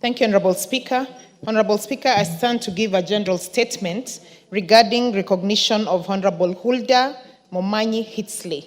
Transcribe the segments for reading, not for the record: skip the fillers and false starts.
Thank you, Honorable Speaker. Honorable Speaker, I stand to give a general statement regarding recognition of Honorable Huldah Momanyi Hitsley.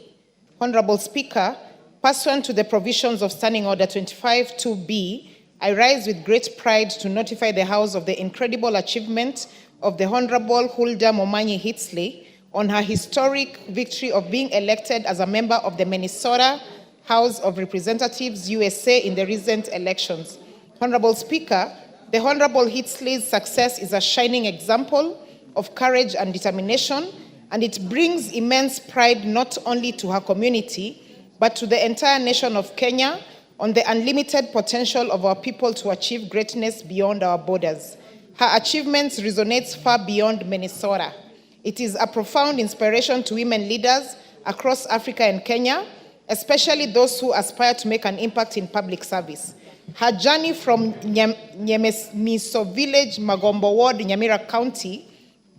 Honorable Speaker, pursuant to the provisions of Standing Order 25-2B, I rise with great pride to notify the House of the incredible achievement of the Honorable Huldah Momanyi Hitsley on her historic victory of being elected as a member of the Minnesota House of Representatives, USA, in the recent elections. Honorable Speaker, the Honorable Hitsley's success is a shining example of courage and determination, and it brings immense pride not only to her community, but to the entire nation of Kenya on the unlimited potential of our people to achieve greatness beyond our borders. Her achievements resonate far beyond Minnesota. It is a profound inspiration to women leaders across Africa and Kenya, especially those who aspire to make an impact in public service. Her journey from Nyemiso Village, Magombo Ward, Nyamira County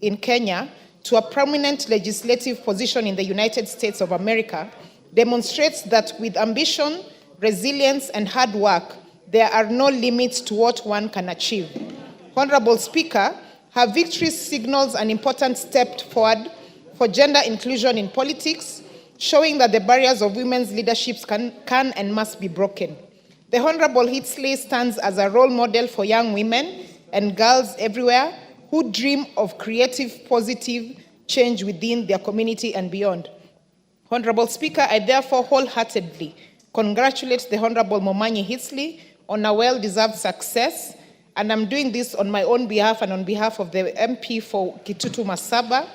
in Kenya to a prominent legislative position in the United States of America demonstrates that with ambition, resilience, and hard work, there are no limits to what one can achieve. Honorable Speaker, her victory signals an important step forward for gender inclusion in politics, showing that the barriers of women's leaderships can and must be broken. The Honorable Hitsley stands as a role model for young women and girls everywhere who dream of creative, positive change within their community and beyond. Honorable Speaker, I therefore wholeheartedly congratulate the Honorable Momanyi Hitsley on a well-deserved success, and I'm doing this on my own behalf and on behalf of the MP for Kitutu Masaba,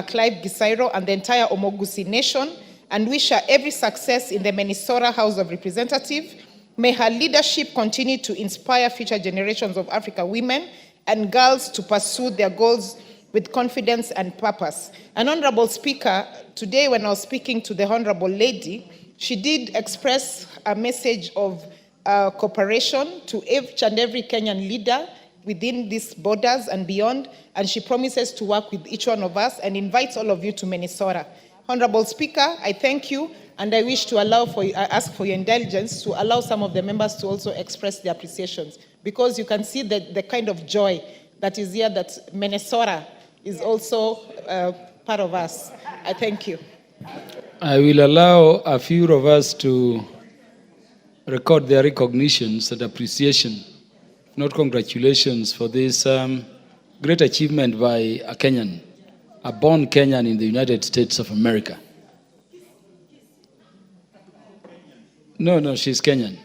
Clive Gisairo, and the entire Omogusi Nation, and wish her every success in the Minnesota House of Representatives. May her leadership continue to inspire future generations of African women and girls to pursue their goals with confidence and purpose. And Honorable Speaker, today when I was speaking to the Honorable Lady, she did express a message of cooperation to each and every Kenyan leader within these borders and beyond, and she promises to work with each one of us and invites all of you to Minnesota. Honorable Speaker, I thank you, and I wish to ask for your indulgence to allow some of the members to also express their appreciations, because you can see the kind of joy that is here, that Minnesota is also part of us. I thank you. I will allow a few of us to record their recognitions and appreciation, not congratulations, for this great achievement by a Kenyan, a born Kenyan in the United States of America. No, she's Kenyan.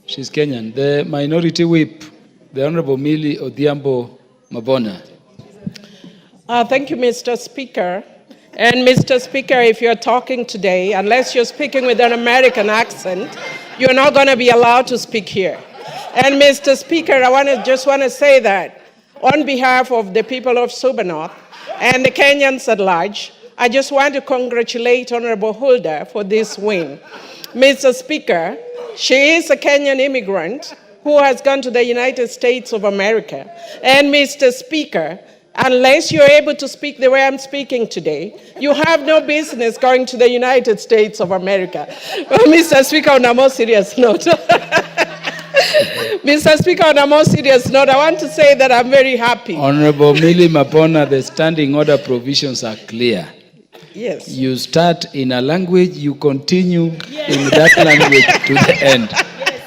She's Kenyan. The minority whip, the Honorable Millie Odhiambo Mabona. Thank you, Mr. Speaker. And Mr. Speaker, if you're talking today, unless you're speaking with an American accent, you're not going to be allowed to speak here. And Mr. Speaker, I just want to say that on behalf of the people of Suba North and the Kenyans at large, I just want to congratulate Honorable Huldah for this win. Mr. Speaker, she is a Kenyan immigrant who has gone to the United States of America. And Mr. Speaker, unless you're able to speak the way I'm speaking today, you have no business going to the United States of America. Mr. Speaker, on a more serious note, Mr. Speaker, on a more serious note, I want to say that I'm very happy. Honorable Millie Mabona, the standing order provisions are clear. Yes. You start in a language, you continue in that language to the end.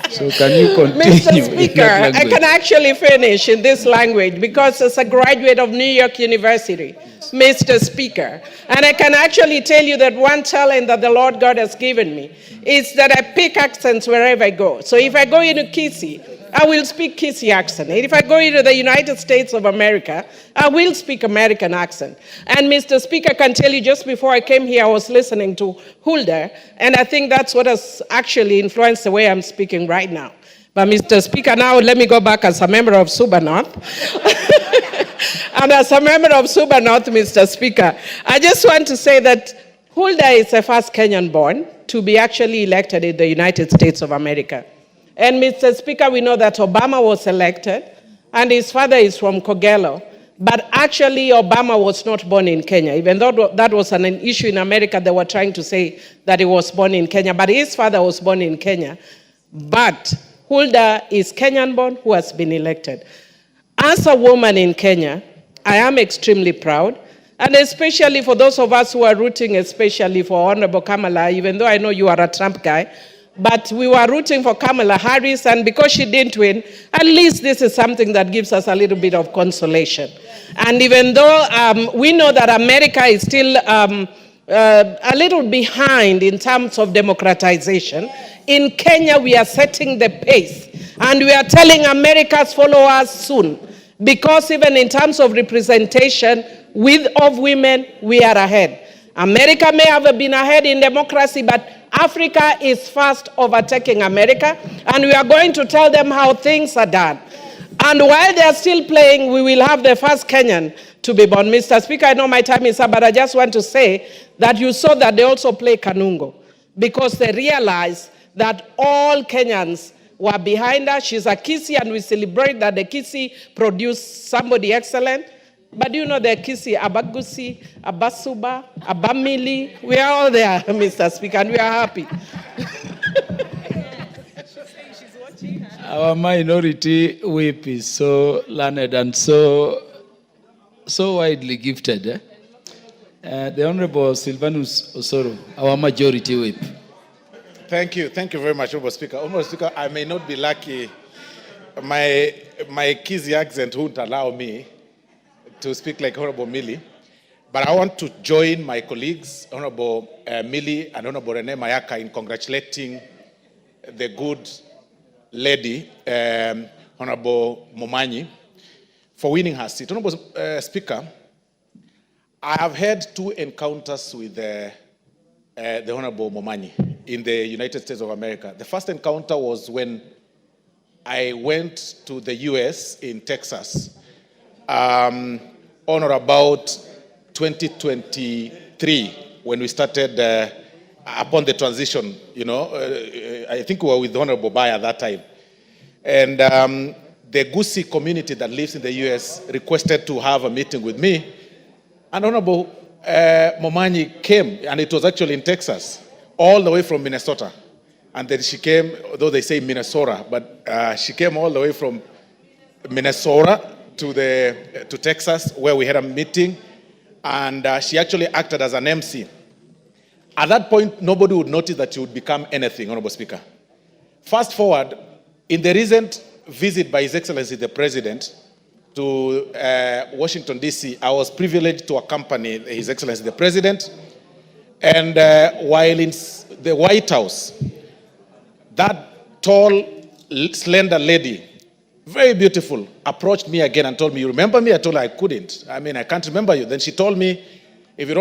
So can you continue? Mr. Speaker, I can actually finish in this language because as a graduate of New York University, Mr. Speaker, and I can actually tell you that one talent that the Lord God has given me is that I pick accents wherever I go. So if I go into Kisii, I will speak Kisii accent. If I go into the United States of America, I will speak American accent. And Mr. Speaker, I can tell you just before I came here, I was listening to Huldah, and I think that's what has actually influenced the way I'm speaking right now. But Mr. Speaker, now let me go back as a member of Suba North. And as a member of Suba North, Mr. Speaker, I just want to say that Huldah is the first Kenyan born to be actually elected in the United States of America. And Mr. Speaker, we know that Obama was elected, and his father is from Kogelo. But actually, Obama was not born in Kenya. Even though that was an issue in America, they were trying to say that he was born in Kenya. But his father was born in Kenya. But Huldah is Kenyan-born who has been elected. As a woman in Kenya, I am extremely proud, and especially for those of us who are rooting especially for Honorable Kamala, even though I know you are a Trump guy, but we were rooting for Kamala Harris, and because she didn't win, at least this is something that gives us a little bit of consolation. And even though we know that America is still a little behind in terms of democratization, in Kenya we are setting the pace, and we are telling America's followers soon, because even in terms of representation of women, we are ahead. America may have been ahead in democracy, but Africa is fast overtaking America, and we are going to tell them how things are done. And while they are still playing, we will have the first Kenyan to be born. Mr. Speaker, I know my time is up, but I just want to say that you saw that they also play Kanungo, because they realized that all Kenyans were behind her. She's a Kisii, and we celebrate that the Kisii produced somebody excellent. But you know the Kisii, Abagusi, Abasuba, Abamili, we are all there, Mr. Speaker, and we are happy. Our minority whip is so learned and so widely gifted. The Honorable Silvanus Osoro, our majority whip. Thank you very much, Honorable Speaker. Honorable Speaker, I may not be lucky. My Kisii accent won't allow me to speak like Honorable Millie, but I want to join my colleagues, Honorable Millie and Honorable Rene Mayaka, in congratulating the good lady, Honorable Momanyi, for winning her seat. Honorable Speaker, I have had 2 encounters with the Honorable Momanyi in the United States of America. The first encounter was when I went to the US in Texas on or about 2023, when we started upon the transition, I think we were with Honorable Bai at that time. And the Gusii community that lives in the US requested to have a meeting with me. And Honorable Momanyi came, and it was actually in Texas, all the way from Minnesota. And then she came, though they say Minnesota, but she came all the way from Minnesota to Texas, where we had a meeting, and she actually acted as an MC. At that point, nobody would notice that she would become anything, Honorable Speaker. Fast forward, in the recent visit by His Excellency the President to Washington, D.C., I was privileged to accompany His Excellency the President, and while in the White House, that tall, slender lady, very beautiful, approached me again and told me, "You remember me?" I told her I couldn't. I can't remember you. Then she told me, "If you don't